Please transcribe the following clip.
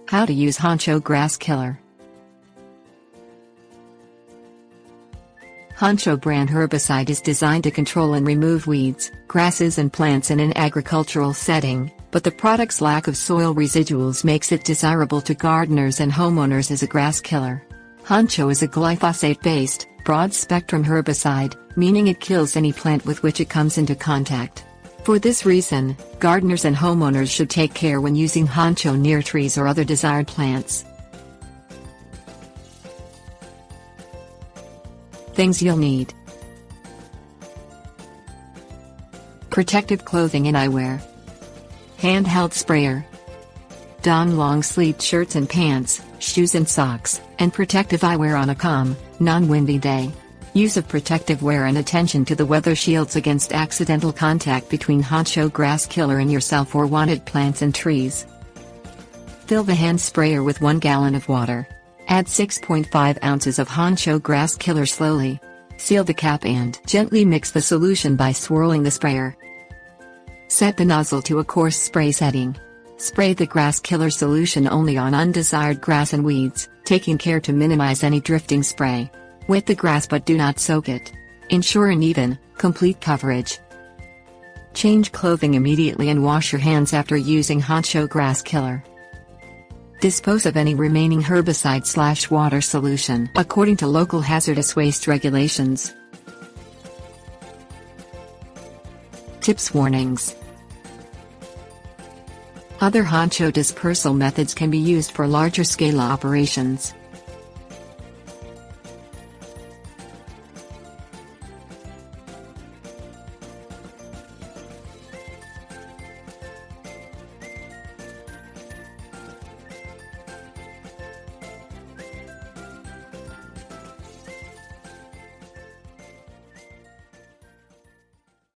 How to use Honcho Grass Killer. Honcho brand herbicide is designed to control and remove weeds, grasses and plants in an agricultural setting, but the product's lack of soil residuals makes it desirable to gardeners and homeowners as a grass killer. Honcho is a glyphosate-based, broad-spectrum herbicide, meaning it kills any plant with which it comes into contact. For this reason, gardeners and homeowners should take care when using Honcho near trees or other desired plants. Things you'll need: protective clothing and eyewear, handheld sprayer, don long-sleeved shirts and pants, shoes and socks, and protective eyewear on a calm, non-windy day. Use of protective wear and attention to the weather shields against accidental contact between Honcho Grass Killer and yourself or wanted plants and trees. Fill the hand sprayer with 1 gallon of water. Add 6.5 ounces of Honcho Grass Killer slowly. Seal the cap and gently mix the solution by swirling the sprayer. Set the nozzle to a coarse spray setting. Spray the grass killer solution only on undesired grass and weeds, taking care to minimize any drifting spray. Wet the grass but do not soak it. Ensure an even, complete coverage. Change clothing immediately and wash your hands after using Honcho Grass Killer. Dispose of any remaining herbicide/water solution according to local hazardous waste regulations. Tips. Warnings. Other Honcho dispersal methods can be used for larger scale operations.